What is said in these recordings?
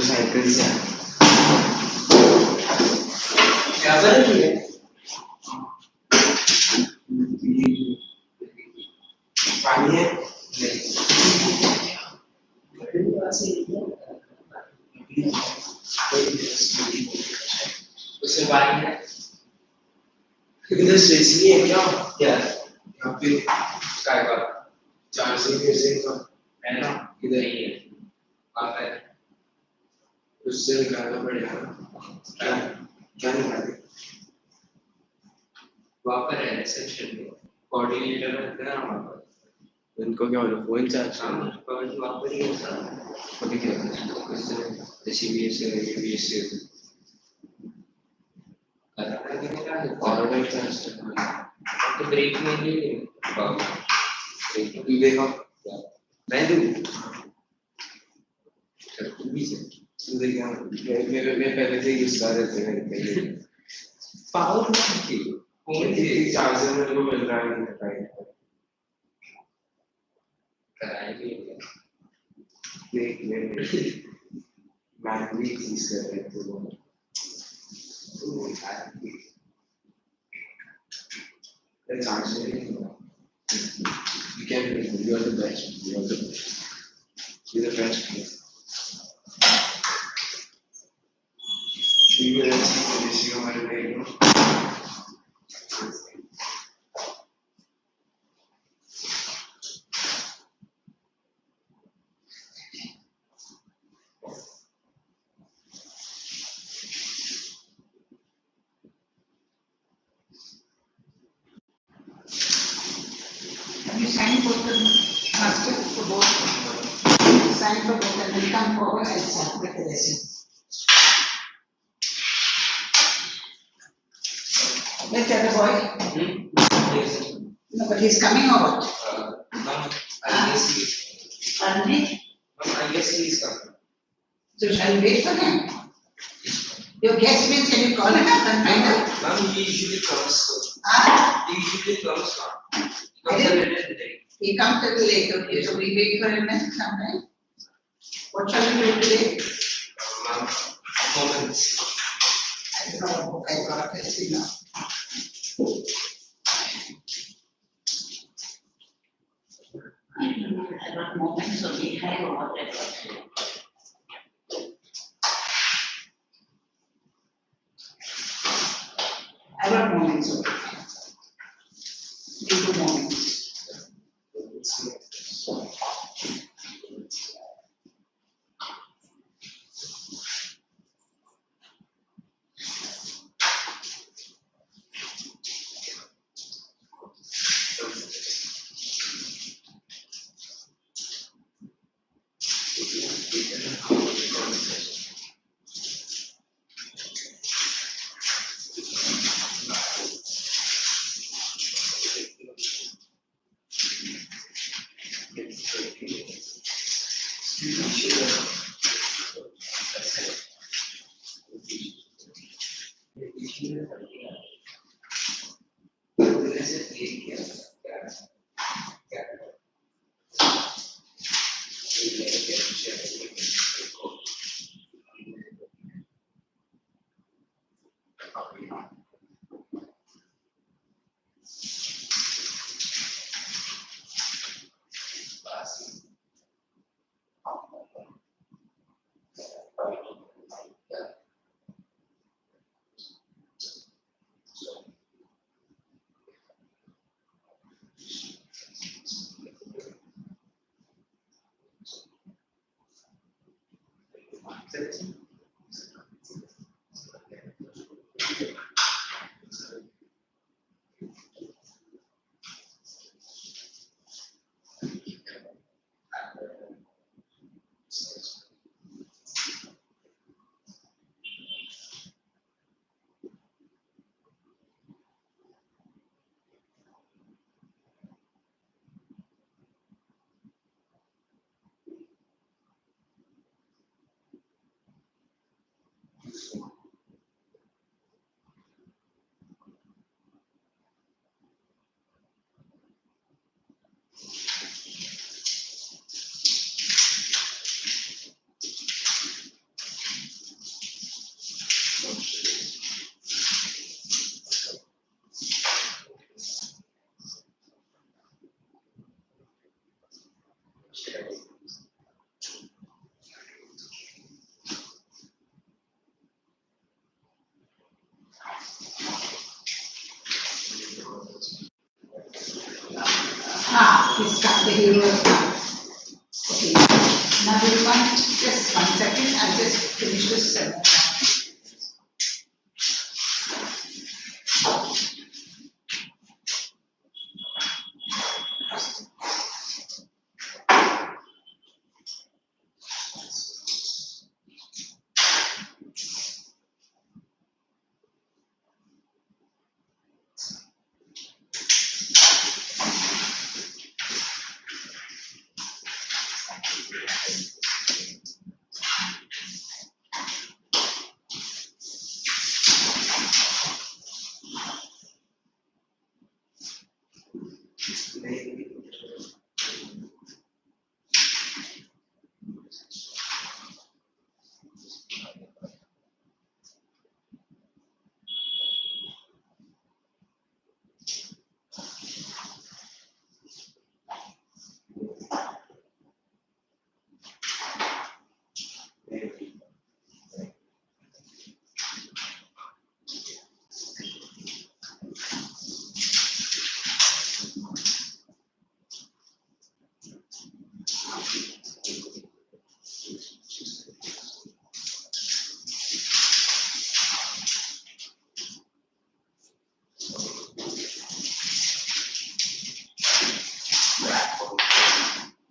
Cycle से क्या कर रही है पानी है उससे पानी है इधर से इसलिए क्या यहाँ पे काय का 400 का है ना इधर ही है आता है उससे निकालना पड़ेगा क्या क्या निकाले वहाँ पर है सेक्शन में कोऑर्डिनेटर रहते हैं वहाँ पर उनको क्या बोलो फोन चार्ज पर वहाँ पर ही होता है कभी क्या उससे Cbse UBSE कराना भी क्या है कोऑर्डिनेटर चार्ज तो ब्रेक में ही ब्रेक देखो मैं दूँ मैं पहले से यूज कर रहे थे पावर की फोन की चार्जर मेरे को मिल रहा है नहीं कराएंगे देख मैं भी चीज कर रहे थे वो चार्जर नहीं हुआ you can you are the best you are the best you are the best you will see this you are the You sign for the master for both. Sign for both and then come forward and start with the lesson. Let's have the boy. yes No, but he's coming or what? no I guess he is Pardon me? I guess he is coming So shall we wait for him? Your guest means can you call him up and find out? ma'am he usually comes Ah, he usually comes he comes a little late he comes a little late, okay, so we wait for him then sometime. What shall we do today? Moments. I don't know what book I got. Let's see now. I don't know. I got moments of behind or what I got. I got moments of behind. Due to moments. He's got the hero now. Okay. Now we want just 1 second. I'll just finish this.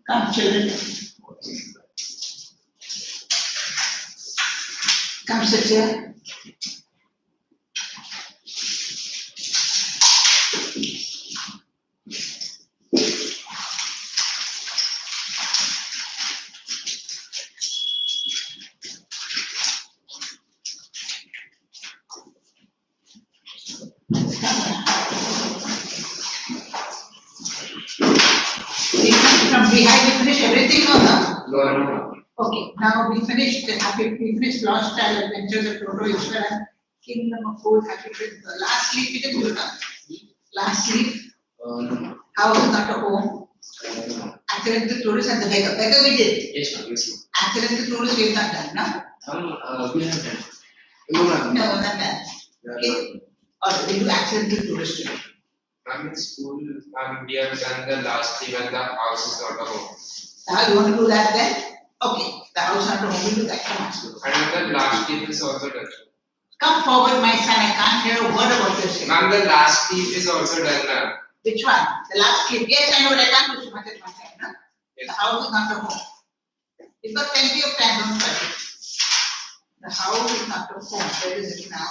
Come, children. Come sit here. From behind you finish everything or no? No. Okay, now we finished Lost Child Adventures of Toto Ishwaran, Kingdom of Food, Happy Trip. Last sleep we didn't do that. Last sleep, No. House is Not a Home, No. Accidental Tourist and the Beggar. Beggar we did. Yes, ma'am. Yes, ma'am. Accidental Tourist we have not done, no? We have done. No, ma'am. No, not done. Okay. Or we do Accidental Tourist today. Ma'am, in school, ma'am, we have done the last thing when the house is not a home. Now you want to do that then? Okay, the House Not a Home, we do that. Come on. And the last thief is also done. Come forward, my son. I can't hear a word about your saying. Ma'am, the last thief is also done, ma'am. Which one? The last clip. Yes, I know, but I can't do so much at one time. No? Yes. The house is not a home. You've got plenty of time, don't worry. The house is not a home. Where is it now?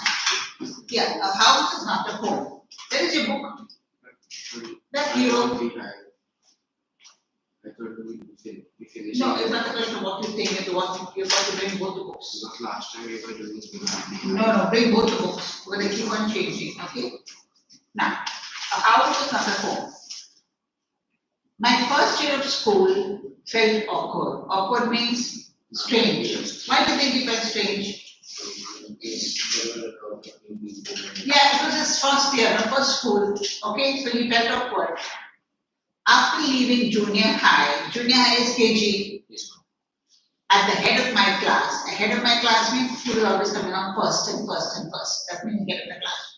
Yeah, a house is not a home. Where is your book? That you wrote. I thought we finished. No, it's not a question of what you think, it's what you've got to bring both the books. Because last time we were doing this. No, bring both the books. We're going to keep on changing, okay? Now, a house is not a home. My first year of school felt awkward. Awkward means strange. Why do you think it felt strange? Yeah, it was his first year, the first school. Okay, so he felt awkward. After leaving junior high is KG, at the head of my class. Ahead of my class means he was always coming on first. That means head of the class.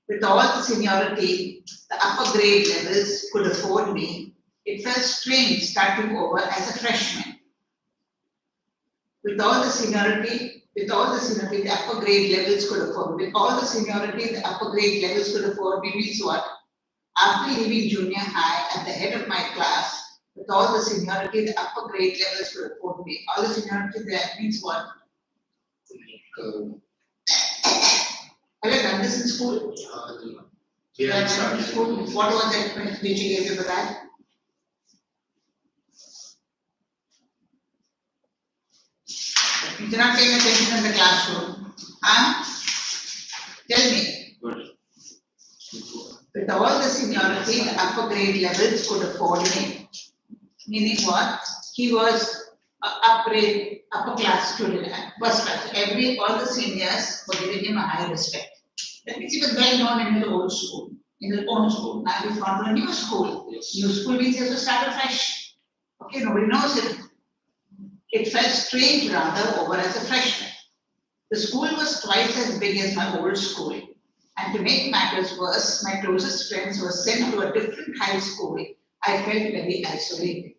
With all the seniority, the upper grade levels could afford me. It felt strange starting over as a freshman. With all the seniority, the upper grade levels could afford me. With all the seniority, the upper grade levels could afford me means what? After leaving junior high at the head of my class, with all the seniority, the upper grade levels could afford me. All the seniority there means what? Have you done this in school? We have In started. school. What was that when teacher gave you for that? You're not paying attention in the classroom. Huh? Tell me. With all the seniority, the upper grade levels could afford me. Meaning what? He was upper class student, first class. All the seniors were giving him a high respect. That means he was well known in his old school, in his own school. Now he's gone to a new school. Yes. New school means he has to start afresh. Okay, nobody knows him. It felt strange rather over as a freshman. The school was twice as big as my old school. And to make matters worse, my closest friends were sent to a different high school. I felt very isolated.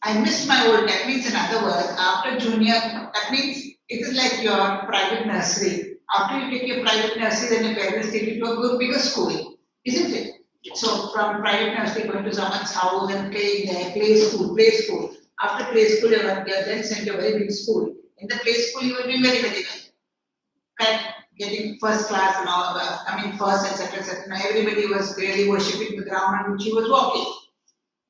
I missed my old, that means in other words, after junior, that means it is like your private nursery. After you take your private nursery, then your parents take you to a good bigger school, isn't it? So from private nursery going to someone's house and playing there, play school. After play school, you are then sent to a very big school. In the play school, you were doing very, very well. Correct? Getting first class and all, first, etc. Now everybody was really worshipping the ground on which he was walking.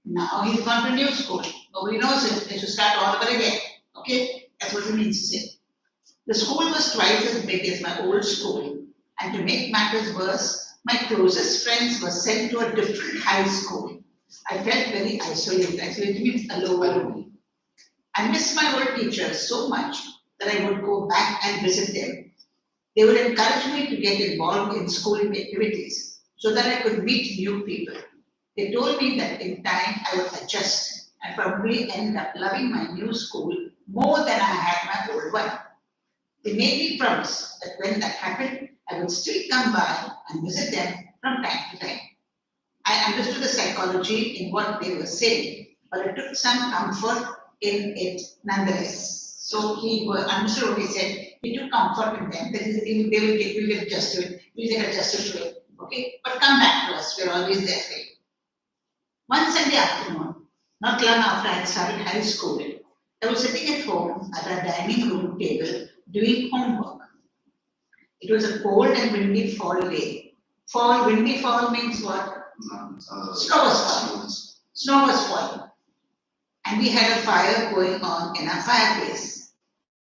Now he's gone to new school. Nobody knows him. They should start all over again. Okay? That's what it means to say. The school was twice as big as my old school. And to make matters worse, my closest friends were sent to a different high school. I felt very isolated. Isolated means alone. I missed my old teachers so much that I would go back and visit them. They would encourage me to get involved in school activities so that I could meet new people. They told me that in time I would adjust and probably end up loving my new school more than I had my old one. They made me promise that when that happened, I would still come by and visit them from time to time. I understood the psychology in what they were saying, but I took some comfort in it nonetheless. So he understood what he said. He took comfort in them. That is, we'll get adjusted. We'll get adjusted to it. Okay, but come back to us. We're always there for you. One Sunday afternoon, not long after I had started high school, I was sitting at home at our dining room table doing homework. It was a cold and windy fall day. Windy fall means what? Snow was falling. Snow was falling. And we had a fire going on in our fireplace.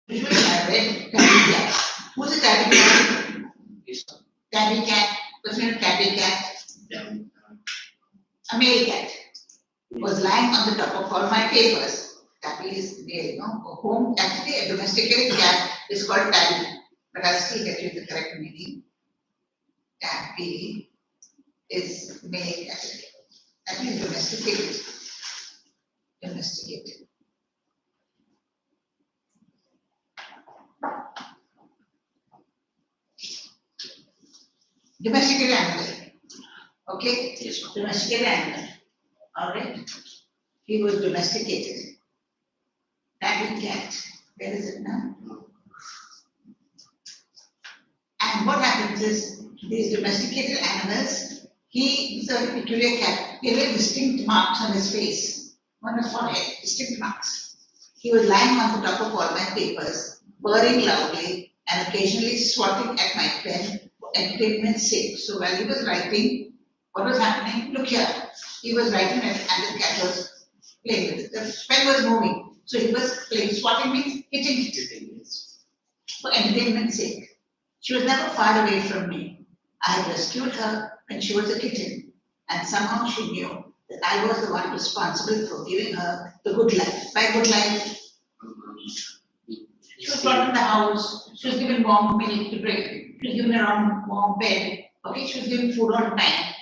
Usually I read tabby cat. Who's a tabby cat? Tabby cat. What's the name of tabby cat? A male cat was lying on the top of all my papers. Tabby is, a home, actually a domesticated cat is called tabby, but I'll still get you the correct meaning. Tabby is male cat. Tabby is domesticated. Domesticated. Domesticated animal. Okay? Yes, ma'am. Domesticated animal. Alright? He was domesticated. Tabby cat. Where is it now? And what happens is, these domesticated animals, he is a peculiar cat. He had very distinct marks on his face, on his forehead, distinct marks. He was lying on the top of all my papers, purring loudly, and occasionally swatting at my pen for entertainment's sake. So while he was writing, what was happening? Look here. He was writing and the cat was playing with it. The pen was moving. So he was playing. Swatting means hitting for entertainment's sake. She was never far away from me. I had rescued her when she was a kitten, and somehow she knew that I was the one responsible for giving her the good life. By good life, she was brought in the house, she was given warm milk to drink, she was given a warm bed, okay, she was given food all the time.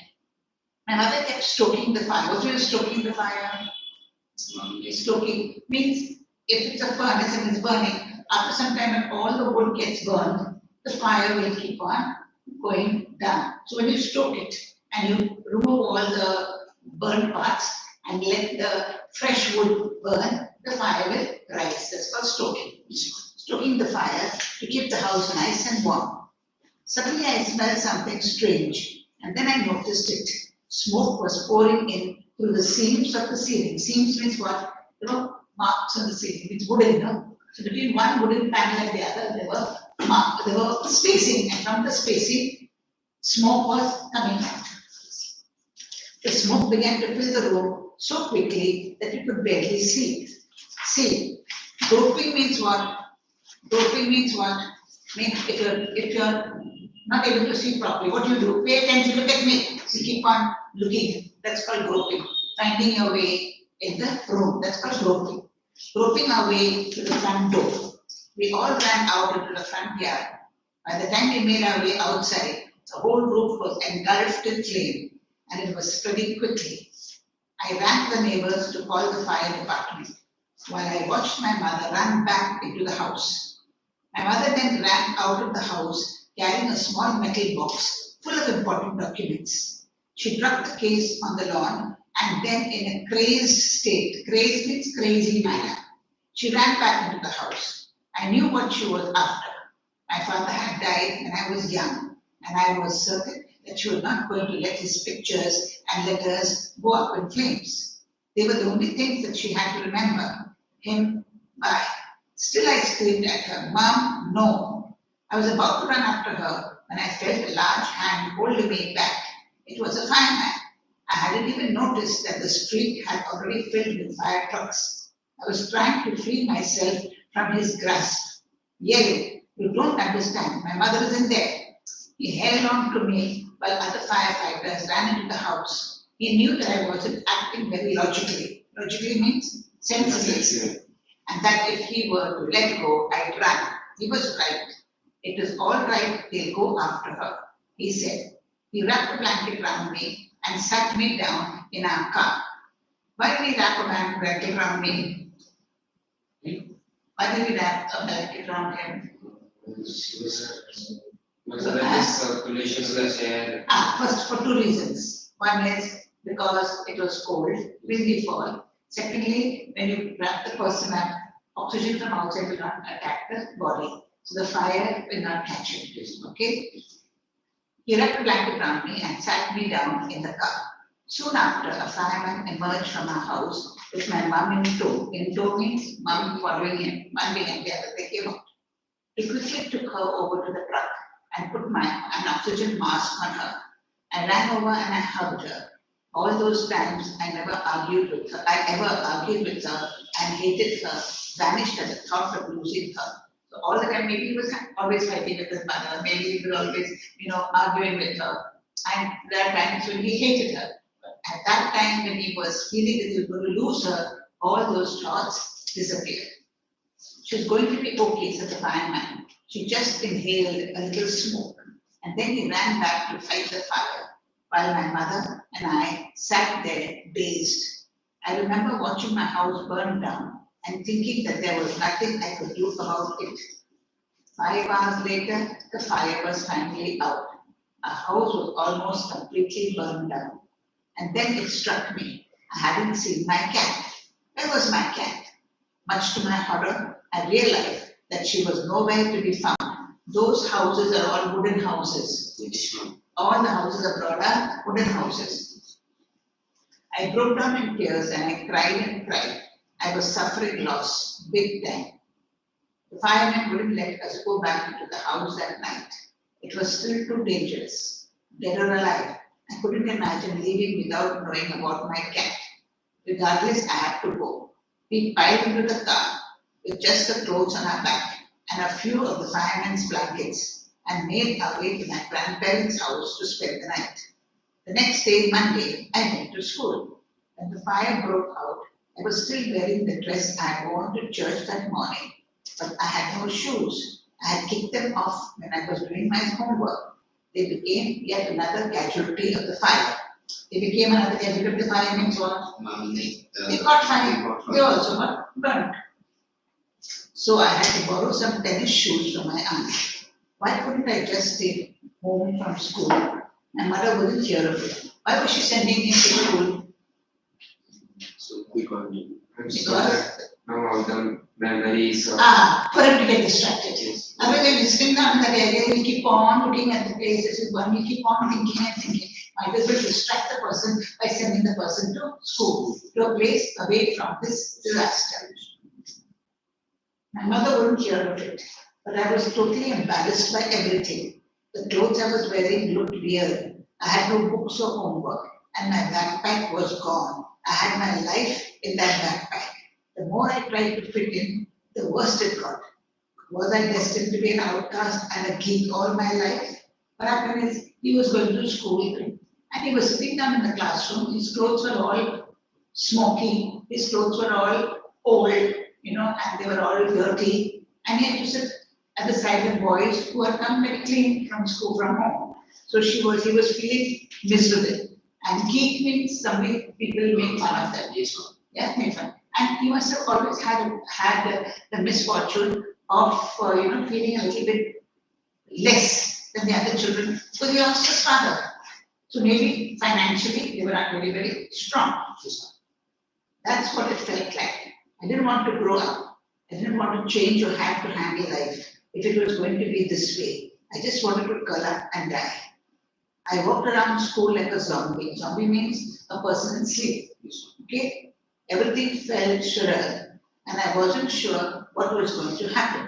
My mother kept stoking the fire. What is stoking the fire? Stoking means if it's a furnace and it's burning, after some time when all the wood gets burned, the fire will keep on going down. So when you stoke it and you remove all the burnt parts and let the fresh wood burn, the fire will rise. That's called stoking. Stoking the fire to keep the house nice and warm. Suddenly I smelled something strange, and then I noticed it. Smoke was pouring in through the seams of the ceiling. Seams means what? Marks on the ceiling. It's wooden, So between one wooden panel and the other, there were spacing, and from the spacing, smoke was coming out. The smoke began to fill the room so quickly that you could barely see. See, groping means what? Groping means what? Means if you're not able to see properly, what you do? Pay attention, look at me. So keep on looking. That's called groping. Finding your way in the room. That's called groping. Groping our way to the front door. We all ran out into the front yard. By the time we made our way outside, the whole roof was engulfed in flame, and it was spreading quickly. I ran to the neighbors to call the fire department, while I watched my mother run back into the house. My mother then ran out of the house, carrying a small metal box full of important documents. She dropped the case on the lawn, and then in a crazed state, crazed means crazy manner, she ran back into the house. I knew what she was after. My father had died when I was young, and I was certain that she was not going to let his pictures and letters go up in flames. They were the only things that she had to remember him by. Still I screamed at her, "Mom, no." I was about to run after her when I felt a large hand holding me back. It was a fireman. I hadn't even noticed that the street had already filled with fire trucks. I was trying to free myself from his grasp, yelling, "You don't understand, my mother isn't there." He held on to me while other firefighters ran into the house. He knew that I wasn't acting very logically. Logically means sensibly. And that if he were to let go, I'd run. He was right. "It is all right, they'll go after her," he said. He wrapped a blanket around me and sat me down in our car. Why did he wrap a blanket around me? Why did he wrap a blanket around him? First, for two reasons. One is because it was cold, windy fall. Secondly, when you wrap the person up, oxygen from outside will not attack the body. So the fire will not catch it. Okay? He wrapped a blanket around me and sat me down in the car. Soon after, a fireman emerged from our house with my mum in tow. In tow means mum following him, one behind the other. They came out. He quickly took her over to the truck and put an oxygen mask on her. I ran over and I hugged her. All those times I never argued with her. I ever argued with her and hated her, vanished at the thought of losing her. So all the time, maybe he was always fighting with his mother, maybe he was always, arguing with her. And there are times when he hated her. But at that time when he was feeling that he was going to lose her, all those thoughts disappeared. She was going to be okay, said the fireman. She just inhaled a little smoke, and then he ran back to fight the fire, while my mother and I sat there dazed. I remember watching my house burn down and thinking that there was nothing I could do about it. 5 hours later, the fire was finally out. Our house was almost completely burned down. And then it struck me. I hadn't seen my cat. Where was my cat? Much to my horror, I realized that she was nowhere to be found. Those houses are all wooden houses. All the houses abroad are wooden houses. I broke down in tears and I cried and cried. I was suffering loss, big time. The firemen wouldn't let us go back into the house that night. It was still too dangerous. Dead or alive, I couldn't imagine leaving without knowing about my cat. Regardless, I had to go. We piled into the car with just the clothes on our back and a few of the firemen's blankets and made our way to my grandparents' house to spend the night. The next day, Monday, I went to school. When the fire broke out, I was still wearing the dress I had worn to church that morning, but I had no shoes. I had kicked them off when I was doing my homework. They became yet another casualty of the fire. They became another casualty of the fire means what? They caught fire. They also got burnt. So I had to borrow some tennis shoes from my aunt. Why couldn't I just stay home from school? My mother wouldn't hear of it. Why was she sending me to school? So because Because now the memories of for him to get distracted. yes. Otherwise, he's sitting down in that area, he'll keep on looking at the places, he'll keep on thinking and thinking. Might as well distract the person by sending the person to school, to a place away from this disaster. My mother wouldn't hear of it, but I was totally embarrassed by everything. The clothes I was wearing looked weird. I had no books or homework, and my backpack was gone. I had my life in that backpack. The more I tried to fit in, the worse it got. Was I destined to be an outcast and a geek all my life? What happened is he was going to school and he was sitting down in the classroom. His clothes were all smoky, his clothes were all old, and they were all dirty. And he had to sit at the side of boys who had come very clean from school, from home. So he was feeling miserable. And geek means somebody people make fun of them. Yes, Yeah, make fun. And he must have always had the misfortune of feeling a little bit less than the other children because he lost his father. So maybe financially they were not very, very strong. That's what it felt like. I didn't want to grow up. I didn't want to change or have to handle life if it was going to be this way. I just wanted to curl up and die. I walked around school like a zombie. Zombie means a person in sleep. Okay? Everything felt surreal, and I wasn't sure what was going to happen.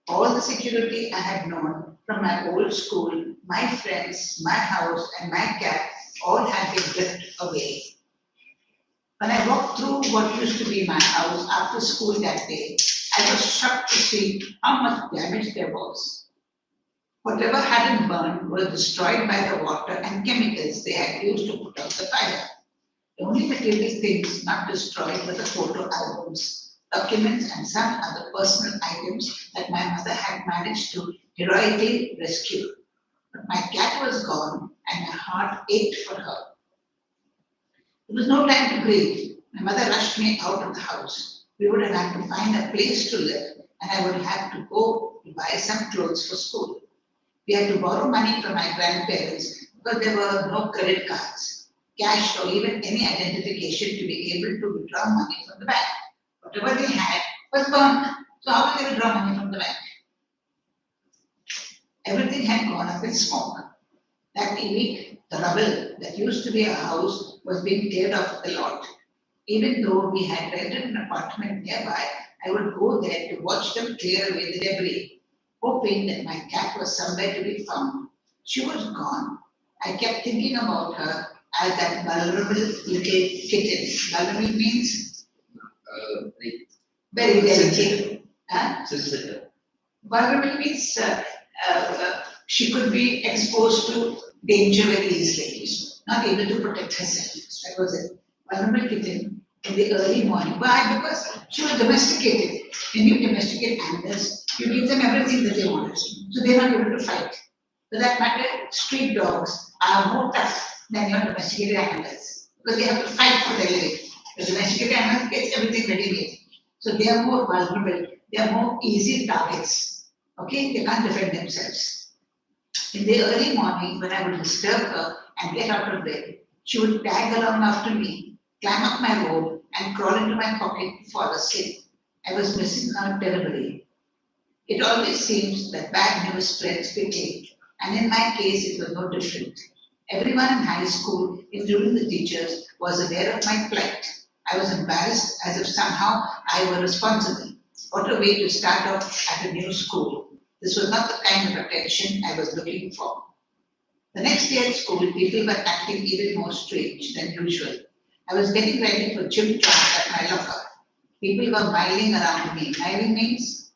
All the security I had known from my old school, my friends, my house, and my cat all had been ripped away. When I walked through what used to be my house after school that day, I was shocked to see how much damage there was. Whatever hadn't burned was destroyed by the water and chemicals they had used to put out the fire. The only material things not destroyed were the photo albums, documents, and some other personal items that my mother had managed to heroically rescue. But my cat was gone, and my heart ached for her. There was no time to grieve. My mother rushed me out of the house. We would have had to find a place to live, and I would have to go to buy some clothes for school. We had to borrow money from my grandparents because there were no credit cards, cash, or even any identification to be able to withdraw money from the bank. Whatever they had was burned. So how will they withdraw money from the bank? Everything had gone up in smoke. That week, the rubble that used to be a house was being cleared off the lot. Even though we had rented an apartment nearby, I would go there to watch them clear away the debris, hoping that my cat was somewhere to be found. She was gone. I kept thinking about her as that vulnerable little kitten. Vulnerable means like very delicate. sensitive. Vulnerable means she could be exposed to danger very easily, not able to protect herself. That was it. Vulnerable kitten, the early morning. Why? Because she was domesticated. When you domesticate animals, you give them everything that they want. So they're not able to fight. For that matter, street dogs are more tough than your domesticated animals because they have to fight for their living. The domesticated animal gets everything ready-made. So they are more vulnerable. They are more easy targets. Okay, they can't defend themselves. In the early morning, when I would disturb her and get out of bed, she would tag along after me, climb up my robe, and crawl into my pocket to fall asleep. I was missing her terribly. It always seems that bad news spreads quickly, and in my case, it was no different. Everyone in high school, including the teachers, was aware of my plight. I was embarrassed as if somehow I were responsible. What a way to start off at a new school. This was not the kind of attention I was looking for. The next day at school, people were acting even more strange than usual. I was getting ready for gym class at my locker. People were miling around me. Miling means?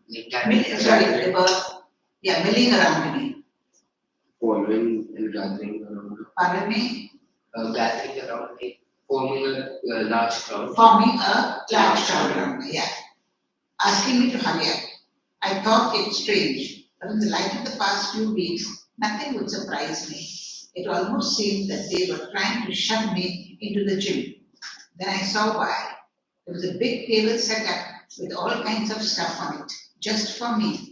Like gathering, Sorry, they were, milling around me. following and gathering around. Pardon me? Gathering around, like forming a large crowd. Forming a large crowd around me, asking me to hurry up. I thought it strange, but in the light of the past few weeks, nothing would surprise me. It almost seemed that they were trying to shove me into the gym. Then I saw why. There was a big table set up with all kinds of stuff on it, just for me.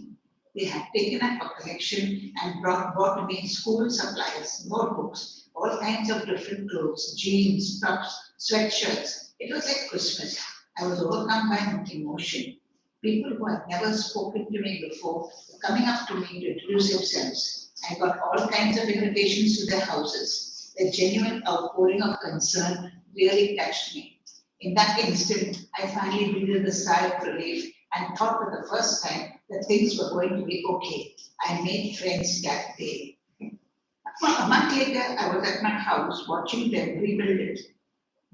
They had taken up a collection and brought me school supplies, notebooks, all kinds of different clothes, jeans, tops, sweatshirts. It was like Christmas. I was overcome by emotion. People who had never spoken to me before were coming up to me to introduce themselves. I got all kinds of invitations to their houses. Their genuine outpouring of concern really touched me. In that instant, I finally breathed a sigh of relief and thought for the first time that things were going to be okay. I made friends that day. A month later, I was at my house watching them rebuild it.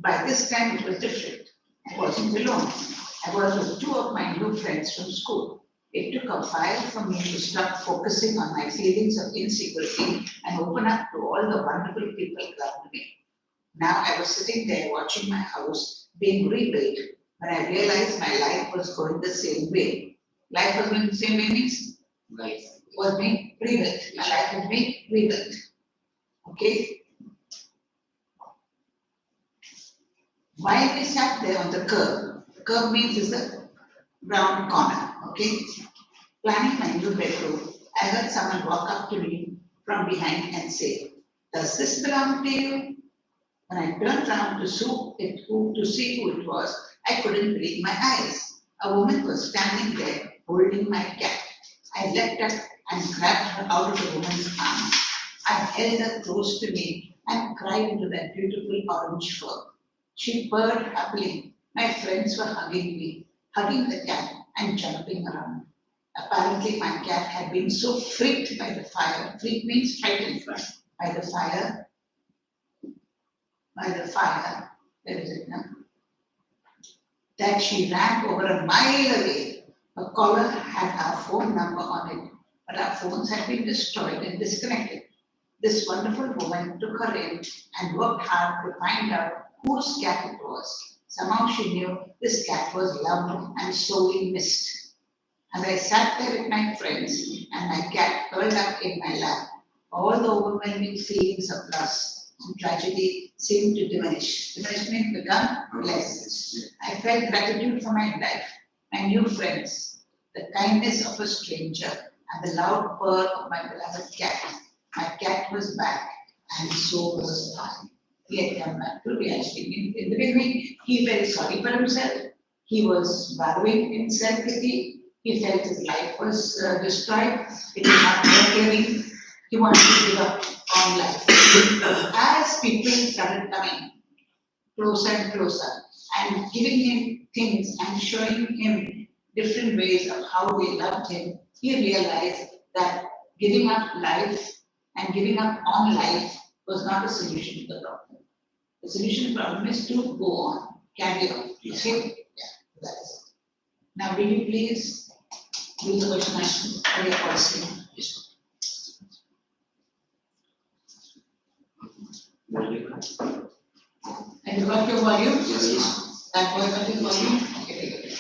By this time, it was different. I wasn't alone. I was with two of my new friends from school. It took a while for me to stop focusing on my feelings of insecurity and open up to all the wonderful people around me. Now I was sitting there watching my house being rebuilt when I realized my life was going the same way. Life was going the same way means Life was being rebuilt. My life was being rebuilt. Okay? While we sat there on the curb means is the round corner, okay? Planning my new bedroom, I heard someone walk up to me from behind and say, "Does this belong to you?" When I turned around to see who it was, I couldn't believe my eyes. A woman was standing there holding my cat. I leapt up and grabbed her out of the woman's arms. I held her close to me and cried into that beautiful orange fur. She purred happily. My friends were hugging me, hugging the cat and jumping around. Apparently, my cat had been so freaked by the fire. Freaked means frightened by the fire. Where is it now? That she ran over a mile away. A caller had our phone number on it, but our phones had been destroyed and disconnected. This wonderful woman took her in and worked hard to find out whose cat it was. Somehow she knew this cat was loved and sorely missed. As I sat there with my friends and my cat curled up in my lap, all the overwhelming feelings of loss and tragedy seemed to diminish. Diminish means become less. I felt gratitude for my life, my new friends, the kindness of a stranger, and the loud purr of my beloved cat. My cat was back, and so was I. He had come back to reality. In the beginning, he felt sorry for himself. He was wallowing in self-pity. He felt his life was destroyed. It was not caring. He wanted to give up on life. As people started coming closer and closer and giving him things and showing him different ways of how they loved him, he realized that giving up life and giving up on life was not a solution to the problem. The solution to the problem is to go on, carry on. Yes. Okay? Yeah, that is it. Now, will you please read the question for your question? Yes. And you got your volume? Yes. That boy got his volume? Okay, take it.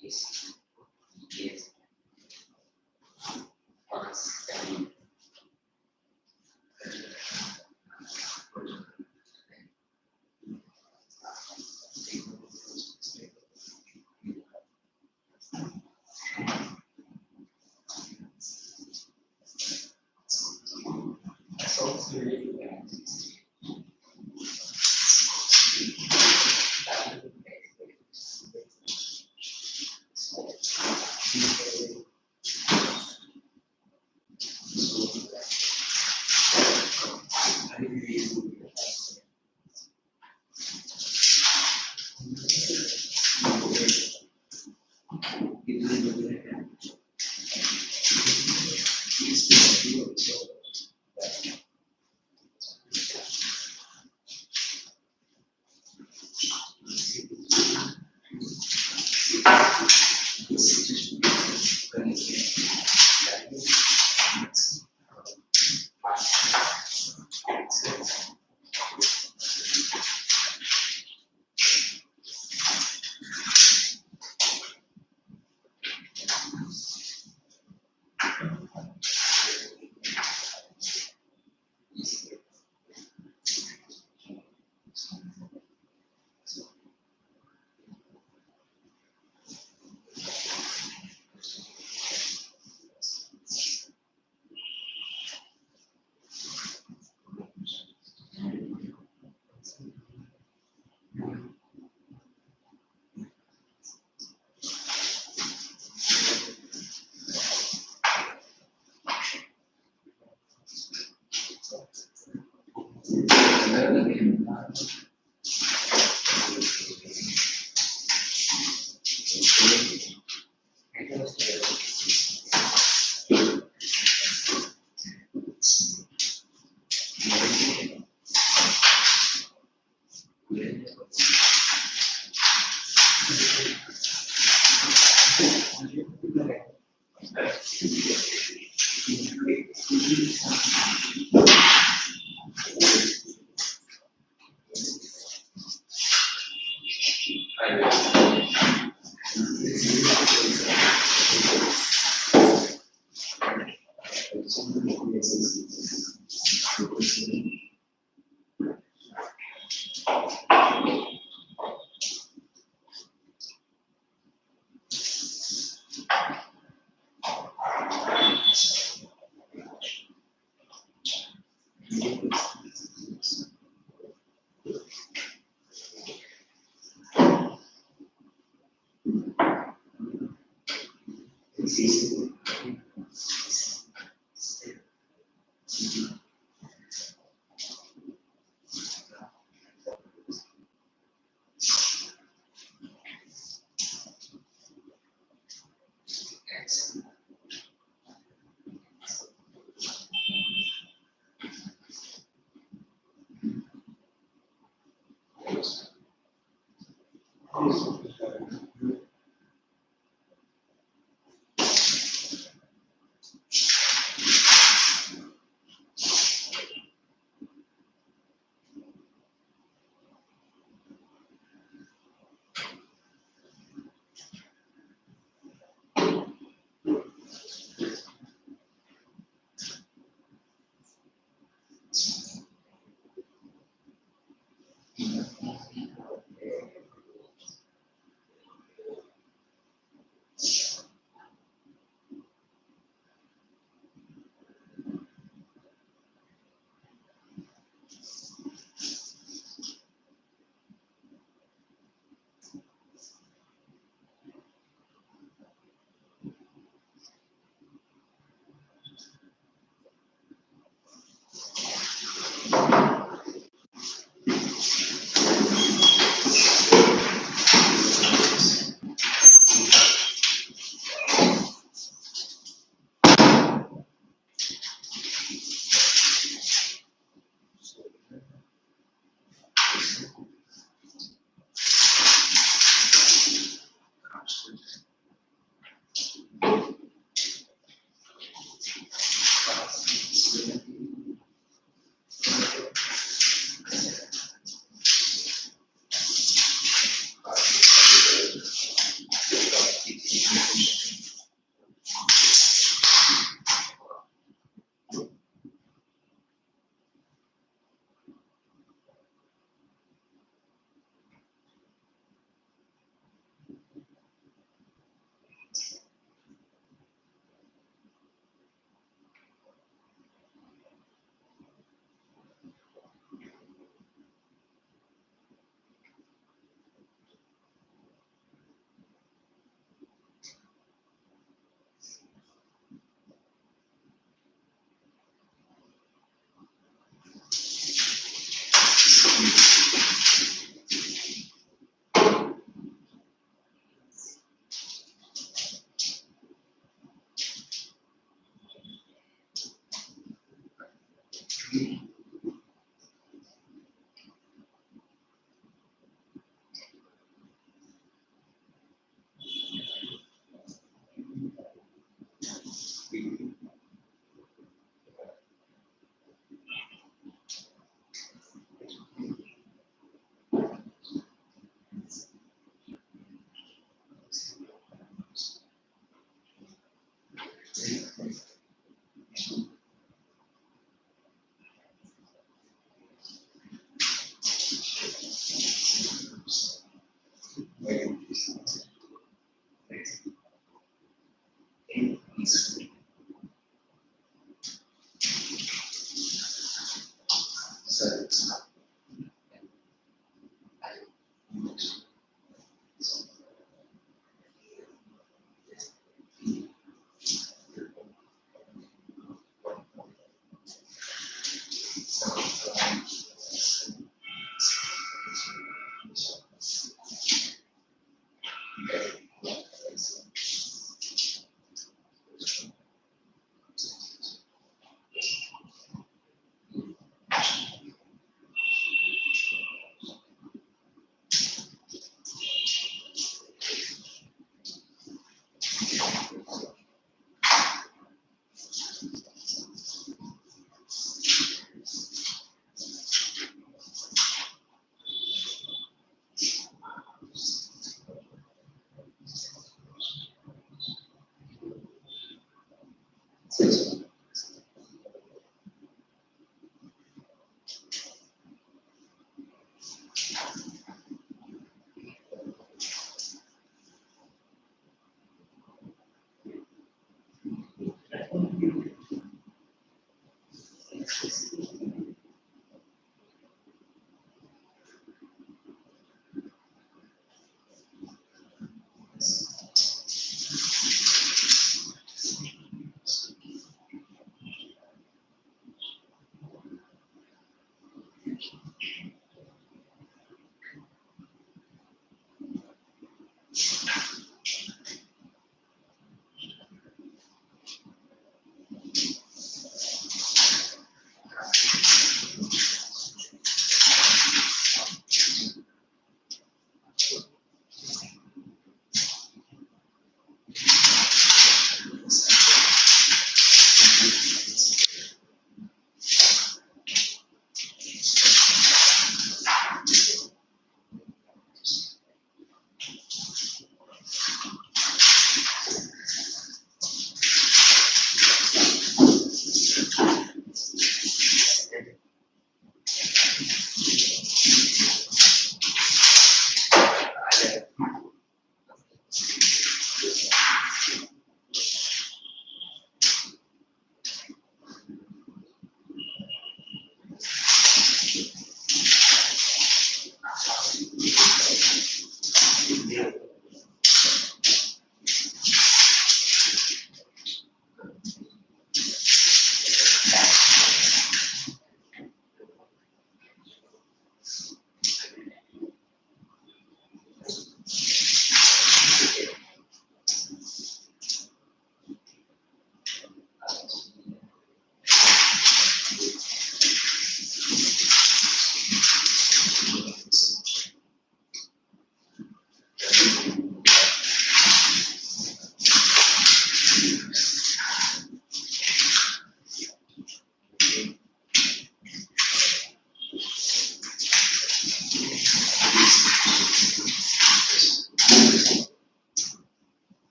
Yes. Yes. Pass.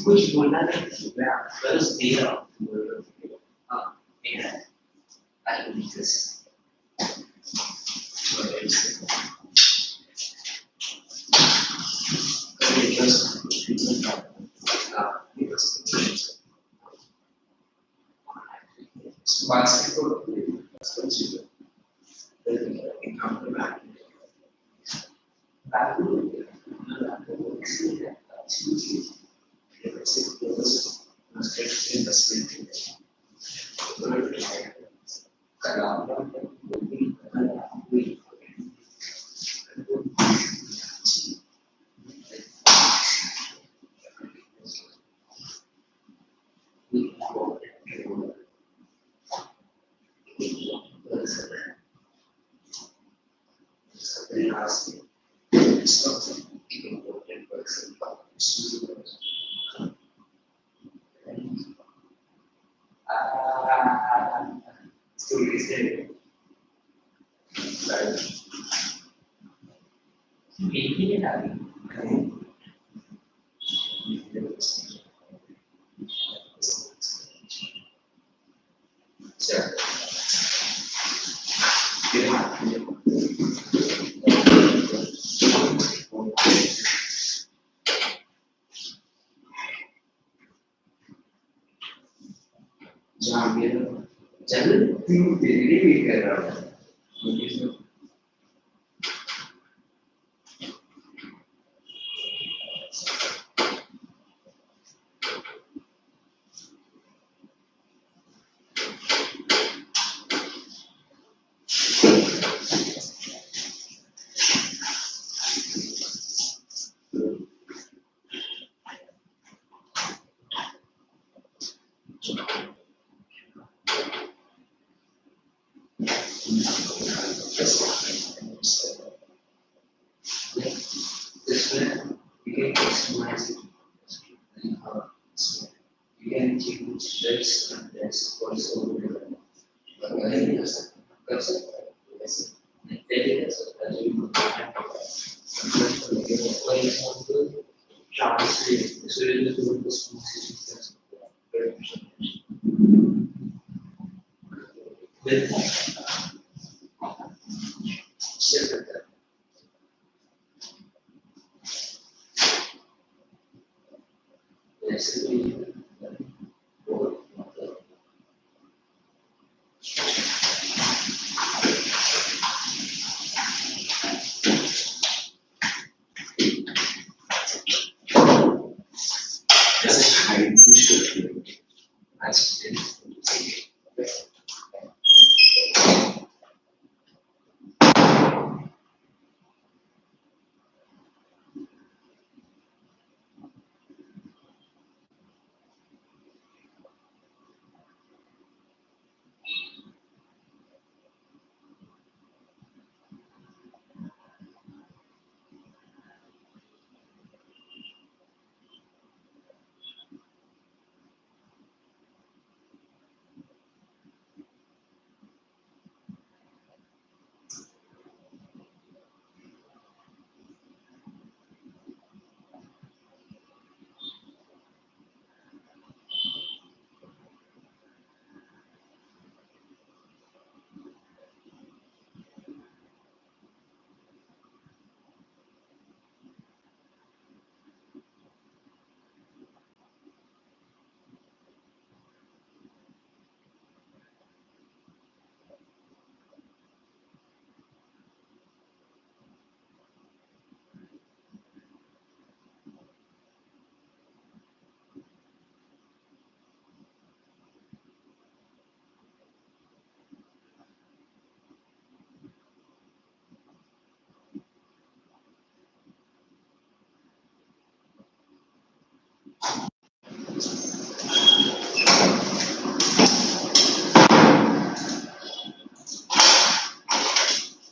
कुछ बोलना नहीं बस दे रहा हूँ हाँ मेरा I believe this. Basketball, responsible. In our jangan tidur diri karena this way you can customize it. You can change this and this also. Yes,